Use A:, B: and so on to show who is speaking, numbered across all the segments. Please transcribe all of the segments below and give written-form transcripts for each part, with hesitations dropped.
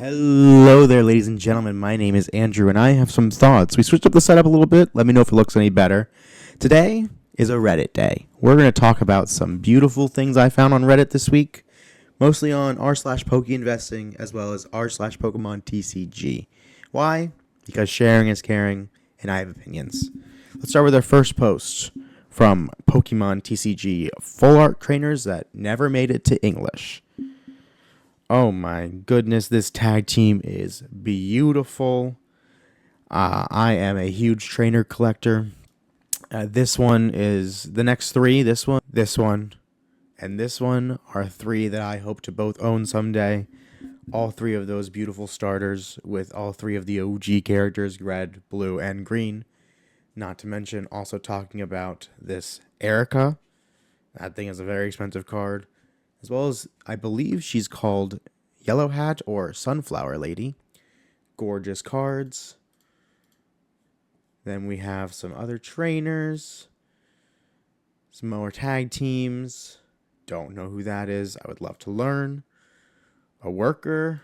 A: Hello there, ladies and gentlemen. My name is Andrew, and I have some thoughts. We switched up the setup a little bit. Let me know if it looks any better. Today is a Reddit day. We're going to talk about some beautiful things I found on Reddit this week, mostly on r/pokeinvesting as well as r/Pokemon TCG. Why? Because sharing is caring, and I have opinions. Let's start with our first post from Pokemon TCG, full art trainers that never made it to English. Oh my goodness, this tag team is beautiful. I am a huge trainer collector. This one is the next three. This one, and this one are three that I hope to both own someday. All three of those beautiful starters with all three of the OG characters, red, blue, and green. Not to mention also talking about this Erica. That thing is a very expensive card. As well as, I believe she's called Yellow Hat or Sunflower Lady. Gorgeous cards. Then we have some other trainers. Some more tag teams. Don't know who that is. I would love to learn. A worker.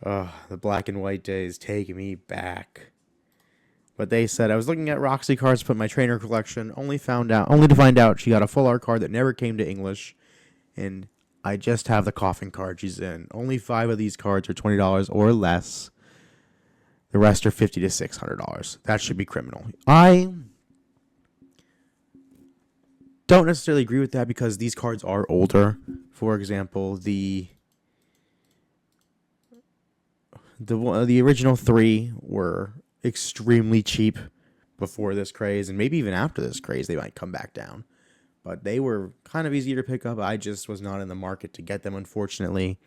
A: The black and white days take me back. But they said I was looking at Roxy cards to put in my trainer collection, only to find out she got a full art card that never came to English, and I just have the coffin card she's in. Only 5 of these cards are $20 or less. The rest are $50 to $600. That should be criminal. I don't necessarily agree with that because these cards are older. For example, the original 3 were extremely cheap before this craze, and maybe even after this craze they might come back down, but they were kind of easier to pick up. I just was not in the market to get them, unfortunately,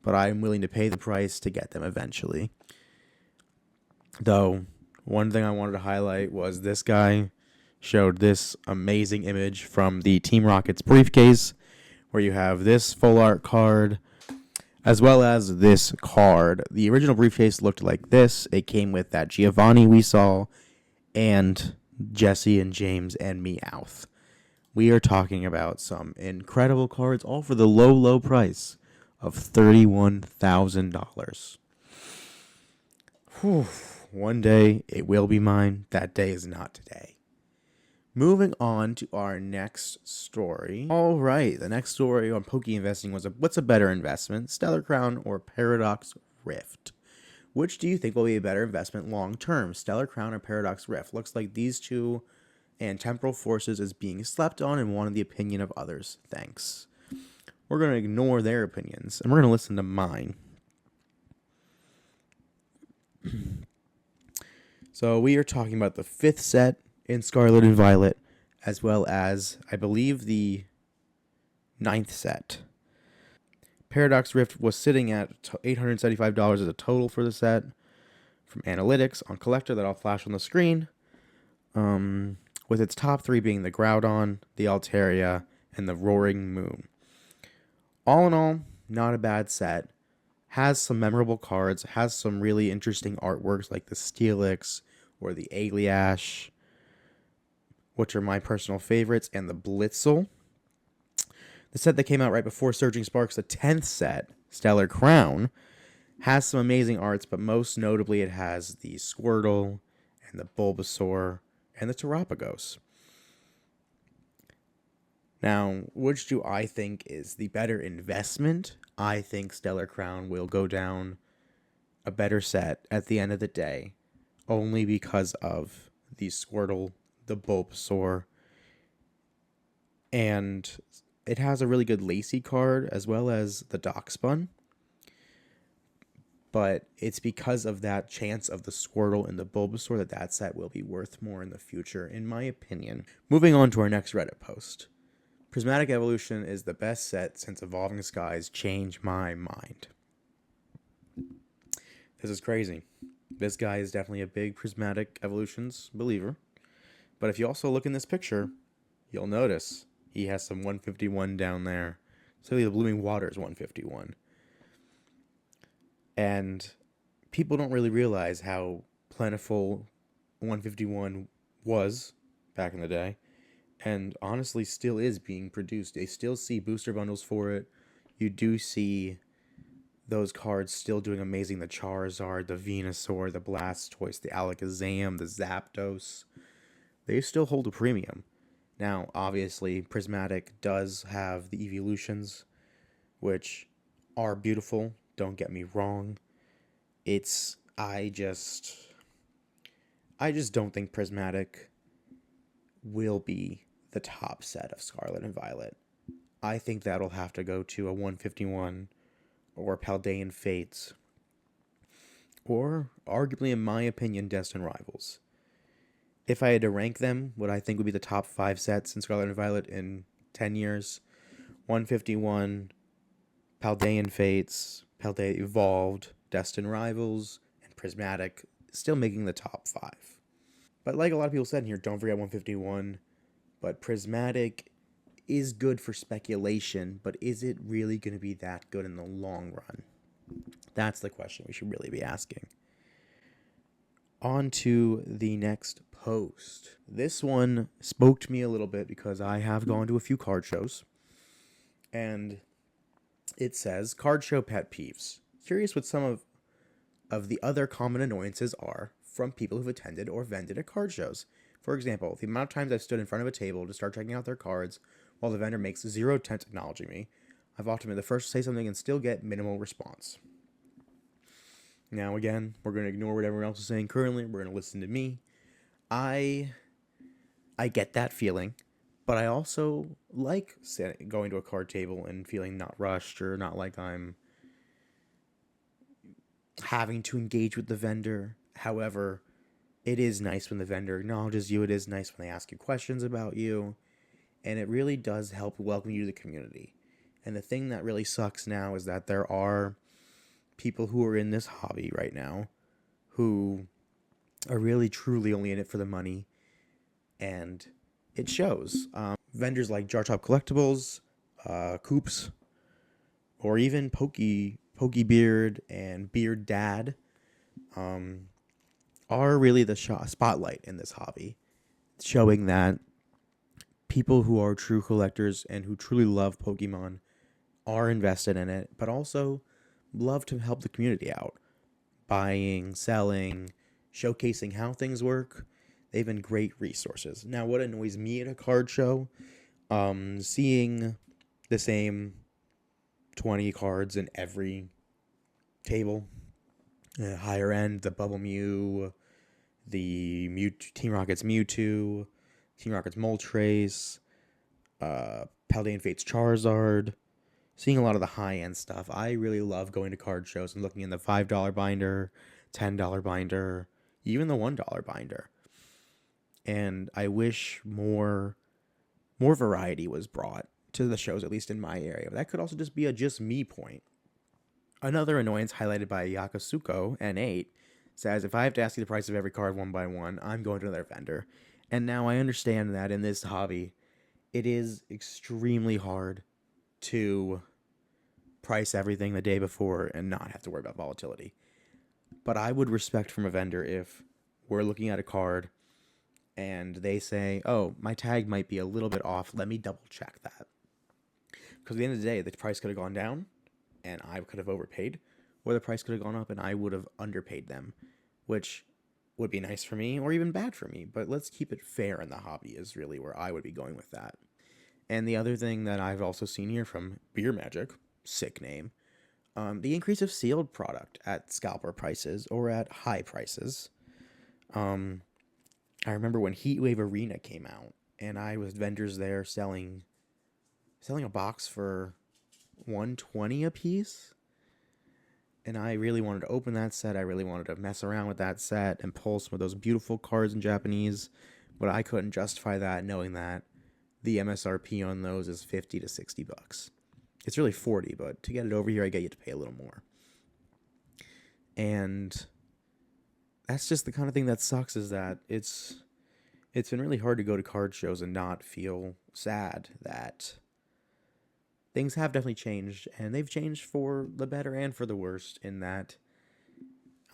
A: but I'm willing to pay the price to get them eventually. Though one thing I wanted to highlight was this guy showed this amazing image from the Team Rocket's briefcase where you have this full art card as well as this card. The original briefcase looked like this. It came with that Giovanni we saw and Jesse and James and Meowth. We are talking about some incredible cards, all for the low, low price of $31,000. One day it will be mine. That day is not today. Moving on to our next story. All right, the next story on Poke Investing was what's a better investment, Stellar Crown or Paradox Rift? Which do you think will be a better investment long term, Stellar Crown or Paradox Rift? Looks like these two and Temporal Forces is being slept on and wanted the opinion of others. Thanks. We're going to ignore their opinions and we're going to listen to mine. So we are talking about the 5th set in Scarlet and Violet, as well as, I believe, the 9th set. Paradox Rift was sitting at $875 as a total for the set from analytics on Collector that I'll flash on the screen, with its top 3 being the Groudon, the Altaria, and the Roaring Moon. All in all, not a bad set. Has some memorable cards, has some really interesting artworks like the Steelix or the Agliash, which are my personal favorites, and the Blitzel. The set that came out right before Surging Sparks, the 10th set, Stellar Crown, has some amazing arts, but most notably it has the Squirtle and the Bulbasaur and the Terapagos. Now, which do I think is the better investment? I think Stellar Crown will go down a better set at the end of the day, only because of the Squirtle, the Bulbasaur, and it has a really good Lacy card as well as the Dockspun. But it's because of that chance of the Squirtle and the Bulbasaur that set will be worth more in the future, in my opinion. Moving on to our next Reddit post. Prismatic Evolution is the best set since Evolving Skies changed my mind. This is crazy. This guy is definitely a big Prismatic Evolutions believer. But if you also look in this picture, you'll notice he has some 151 down there. So the Blooming Waters 151. And people don't really realize how plentiful 151 was back in the day. And honestly still is being produced. They still see booster bundles for it. You do see those cards still doing amazing. The Charizard, the Venusaur, the Blastoise, the Alakazam, the Zapdos. They still hold a premium. Now, obviously, Prismatic does have the evolutions, which are beautiful. Don't get me wrong. It's I just don't think Prismatic will be the top set of Scarlet and Violet. I think that'll have to go to a 151 or Paldean Fates, or arguably, in my opinion, Destined Rivals. If I had to rank them, what I think would be the top 5 sets in Scarlet and Violet in 10 years, 151, Paldean Fates, Paldea Evolved, Destined Rivals, and Prismatic, still making the top 5. But like a lot of people said in here, don't forget 151. But Prismatic is good for speculation, but is it really going to be that good in the long run? That's the question we should really be asking. On to the next post. This one spoke to me a little bit because I have gone to a few card shows. And it says, card show pet peeves. Curious what some of the other common annoyances are from people who've attended or vended at card shows. For example, the amount of times I've stood in front of a table to start checking out their cards while the vendor makes zero attempt acknowledging me. I've often been the first to say something and still get minimal response. Now, again, we're going to ignore what everyone else is saying currently. We're going to listen to me. I get that feeling, but I also like going to a card table and feeling not rushed or not like I'm having to engage with the vendor. However, it is nice when the vendor acknowledges you. It is nice when they ask you questions about you. And it really does help welcome you to the community. And the thing that really sucks now is that there are people who are in this hobby right now who are really truly only in it for the money. And it shows. Vendors like Jar Top Collectibles, Coops, or even Pokey Beard and Beard Dad are really the spotlight in this hobby, showing that people who are true collectors and who truly love Pokemon are invested in it, but also love to help the community out. Buying, selling, showcasing how things work. They've been great resources. Now, what annoys me at a card show, seeing the same 20 cards in every table. Higher end, the Bubble Mew, the Team Rocket's Mewtwo, Team Rocket's Moltres, Paldean Fate's Charizard. Seeing a lot of the high-end stuff. I really love going to card shows and looking in the $5 binder, $10 binder, even the $1 binder. And I wish more variety was brought to the shows, at least in my area. That could also just be a just me point. Another annoyance highlighted by Yakasuko N8 says, if I have to ask you the price of every card one by one, I'm going to another vendor. And now I understand that in this hobby, it is extremely hard to price everything the day before and not have to worry about volatility. But I would respect from a vendor if we're looking at a card and they say, oh, my tag might be a little bit off. Let me double check that. Because at the end of the day, the price could have gone down and I could have overpaid, or the price could have gone up and I would have underpaid them, which would be nice for me or even bad for me. But let's keep it fair in the hobby is really where I would be going with that. And the other thing that I've also seen here from Beer Magic, sick name, the increase of sealed product at scalper prices or at high prices. I remember when Heatwave Arena came out, and I was vendors there selling a box for $120 a piece. And I really wanted to open that set. I really wanted to mess around with that set and pull some of those beautiful cards in Japanese, but I couldn't justify that knowing that the MSRP on those is $50 to $60. It's really $40, but to get it over here, I get you to pay a little more. And that's just the kind of thing that sucks, is that it's been really hard to go to card shows and not feel sad that things have definitely changed, and they've changed for the better and for the worst, in that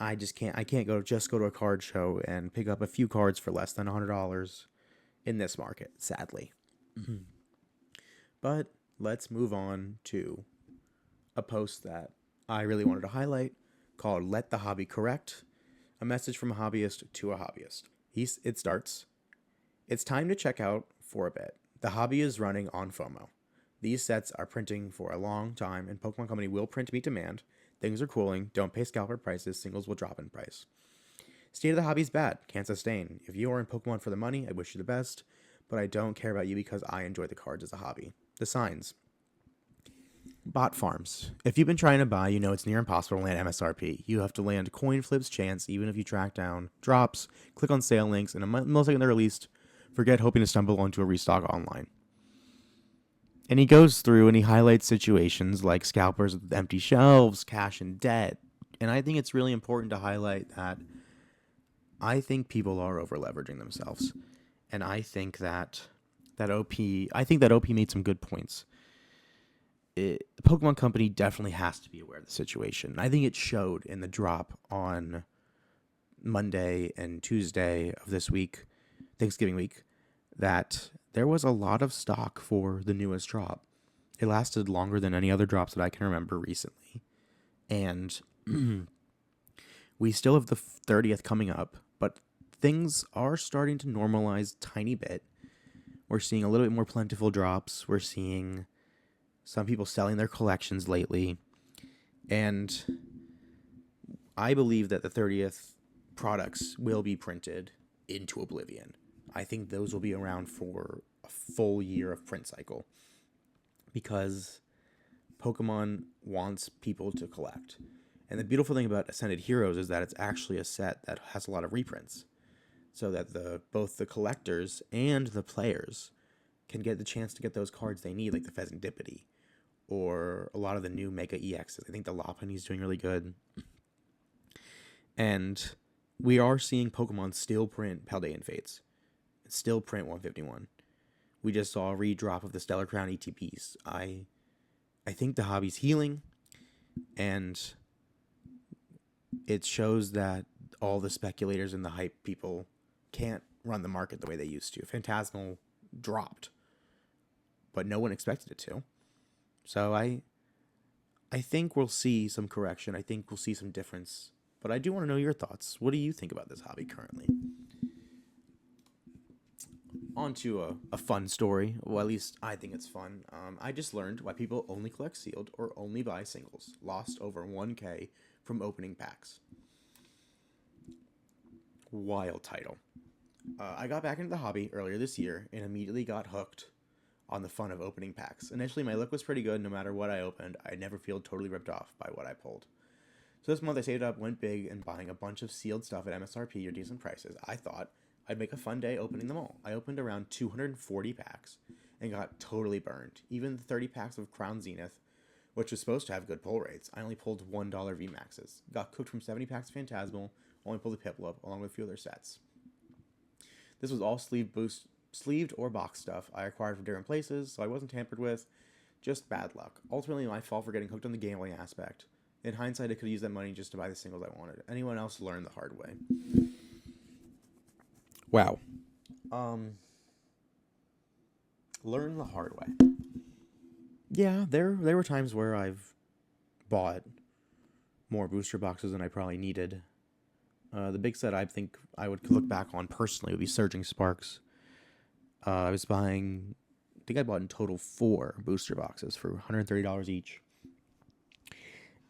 A: I can't go to a card show and pick up a few cards for less than $100 in this market, sadly. But let's move on to a post that I really wanted to highlight called Let the Hobby Correct, a message from a hobbyist to a hobbyist. It starts, it's time to check out for a bit. The hobby is running on FOMO. These sets are printing for a long time, and Pokemon Company will print to meet demand. Things are cooling. Don't pay scalper prices. Singles will drop in price. State of the hobby's bad. Can't sustain. If you are in Pokemon for the money, I wish you the best, but I don't care about you because I enjoy the cards as a hobby. The signs. Bot farms. If you've been trying to buy, you know it's near impossible to land MSRP. You have to land coin flips chance, even if you track down drops, click on sale links, and a millisecond they're released, forget hoping to stumble onto a restock online. And he goes through and he highlights situations like scalpers with empty shelves, cash and debt. And I think it's really important to highlight that I think people are over leveraging themselves. And I think that OP made some good points. The Pokemon Company definitely has to be aware of the situation. I think it showed in the drop on Monday and Tuesday of this week, Thanksgiving week, that there was a lot of stock for the newest drop. It lasted longer than any other drops that I can remember recently. And we still have the 30th coming up, but things are starting to normalize a tiny bit. We're seeing a little bit more plentiful drops. We're seeing some people selling their collections lately. And I believe that the 30th products will be printed into oblivion. I think those will be around for a full year of print cycle because Pokemon wants people to collect. And the beautiful thing about Ascended Heroes is that it's actually a set that has a lot of reprints so that both the collectors and the players can get the chance to get those cards they need, like the Pheasantipity or a lot of the new Mega EXs. I think the Lopunny's doing really good. And we are seeing Pokemon still print Paldean Fates. Still print 151. We just saw a redrop of the Stellar Crown ETPs. I think the hobby's healing, and it shows that all the speculators and the hype people can't run the market the way they used to. Phantasmal dropped, but no one expected it to. So I think we'll see some correction. I think we'll see some difference. But I do want to know your thoughts. What do you think about this hobby currently? On to a fun story. Well, at least I think it's fun. I just learned why people only collect sealed or only buy singles. Lost over 1K from opening packs. Wild title. I got back into the hobby earlier this year and immediately got hooked on the fun of opening packs. Initially, my luck was pretty good. No matter what I opened, I never feel totally ripped off by what I pulled. So this month I saved up, went big, and buying a bunch of sealed stuff at MSRP or decent prices. I thought I'd make a fun day opening them all. I opened around 240 packs and got totally burned. Even the 30 packs of Crown Zenith, which was supposed to have good pull rates, I only pulled $1 VMAXs. Got cooked from 70 packs of Phantasmal, only pulled the Piplup, along with a few other sets. This was all sleeved or box stuff I acquired from different places, so I wasn't tampered with. Just bad luck. Ultimately, my fault for getting hooked on the gambling aspect. In hindsight, I could have used that money just to buy the singles I wanted. Anyone else learned the hard way. Wow. Learn the hard way. Yeah, there were times where I've bought more booster boxes than I probably needed. The big set I think I would look back on personally would be Surging Sparks. I think I bought in total 4 booster boxes for $130 each.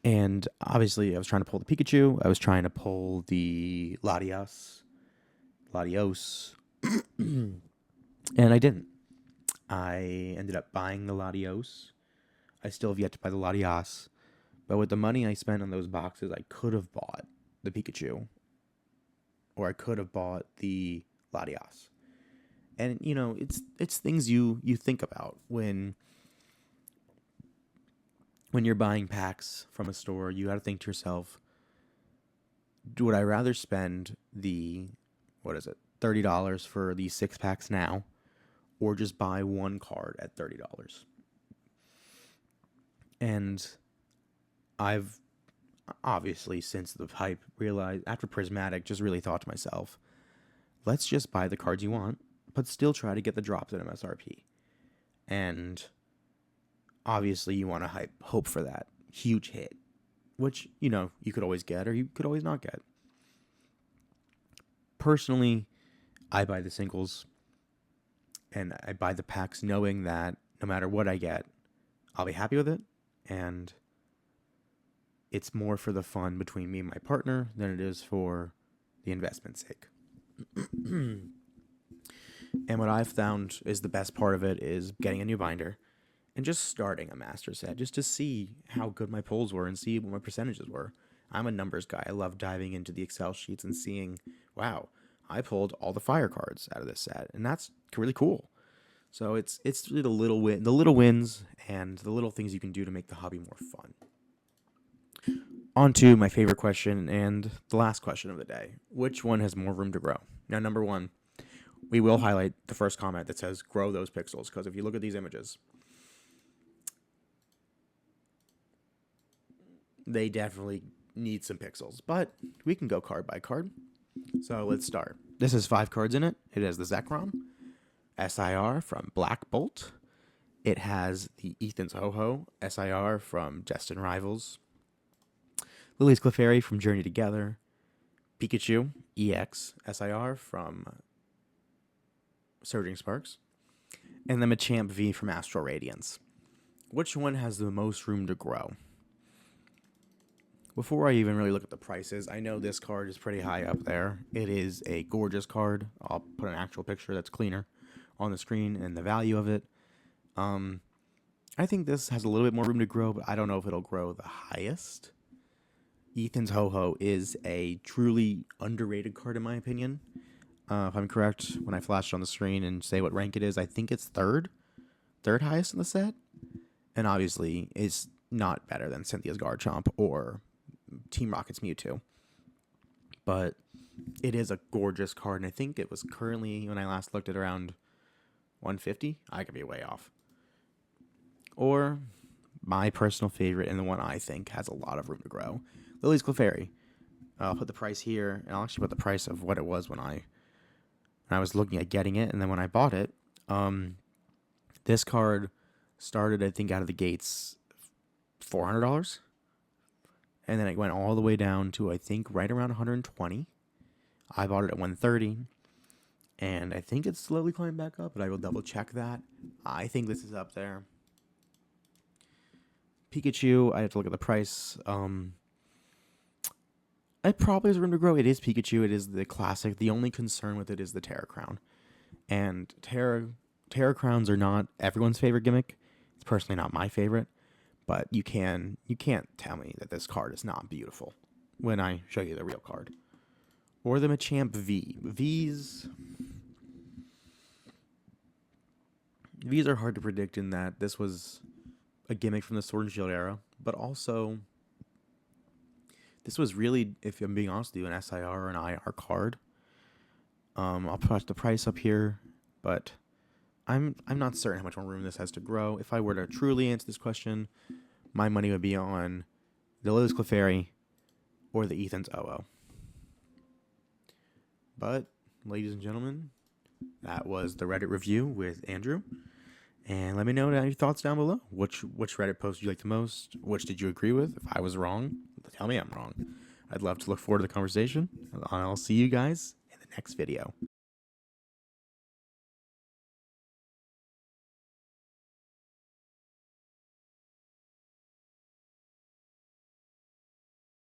A: And obviously I was trying to pull the Pikachu. I was trying to pull the Latios. And I didn't. I ended up buying the Latios. I still have yet to buy the Latias. But with the money I spent on those boxes, I could have bought the Pikachu. Or I could have bought the Latias. And, you know, it's things you think about when you're buying packs from a store. You got to think to yourself, would I rather spend the, $30 for these 6 packs now, or just buy one card at $30? And I've obviously, since the hype, realized, after Prismatic, just really thought to myself, let's just buy the cards you want, but still try to get the drops at MSRP. And obviously you want to hope for that huge hit. which, you could always get or you could always not get. Personally, I buy the singles and I buy the packs knowing that no matter what I get, I'll be happy with it. And it's more for the fun between me and my partner than it is for the investment's sake. And what I've found is the best part of it is getting a new binder and just starting a master set just to see how good my pulls were and see what my percentages were. I'm a numbers guy. I love diving into the Excel sheets and seeing, wow, I pulled all the fire cards out of this set, and that's really cool. So it's really the little wins and the little things you can do to make the hobby more fun. On to my favorite question and the last question of the day. Which one has more room to grow? Now, number one, we will highlight the first comment that says grow those pixels, because if you look at these images, they definitely need some pixels, but we can go card by card. So let's start. This has 5 cards in it. It has the Zekrom, SIR from Black Bolt. It has the Ethan's Ho-Ho, SIR from Destined Rivals, Lily's Clefairy from Journey Together, Pikachu, EX, SIR from Surging Sparks, and the Machamp V from Astral Radiance. Which one has the most room to grow? Before I even really look at the prices, I know this card is pretty high up there. It is a gorgeous card. I'll put an actual picture that's cleaner on the screen and the value of it. I think this has a little bit more room to grow, but I don't know if it'll grow the highest. Ethan's Ho-Ho is a truly underrated card in my opinion. If I'm correct, when I flash it on the screen and say what rank it is, I think it's third highest in the set. And obviously, it's not better than Cynthia's Garchomp or Team Rocket's Mewtwo. But it is a gorgeous card, and I think it was currently, when I last looked at, around 150. I could be way off. Or my personal favorite, and the one I think has a lot of room to grow, Lily's Clefairy. I'll put the price here, and I'll actually put the price of what it was when I was looking at getting it, and then when I bought it. This card started, I think, out of the gates $400, and then it went all the way down to, I think, right around 120. I bought it at 130, and I think it's slowly climbing back up, but I will double check that. I think this is up there. Pikachu, I have to look at the price. It probably has room to grow. It is Pikachu. It is the classic. The only concern with it is the Terra Crown. And Terra Crowns are not everyone's favorite gimmick. It's personally not my favorite. But you can't tell me that this card is not beautiful when I show you the real card. Or the Machamp V. Vs are hard to predict in that this was a gimmick from the Sword and Shield era, but also this was really, if I'm being honest with you, an SIR or an IR card. I'll put the price up here, but I'm not certain how much more room this has to grow. If I were to truly answer this question, my money would be on the Lily's Clefairy or the Ethan's OO. But, ladies and gentlemen, that was the Reddit review with Andrew. And let me know your thoughts down below. Which Reddit post did you like the most? Which did you agree with? If I was wrong, tell me I'm wrong. I'd love to look forward to the conversation. I'll see you guys in the next video.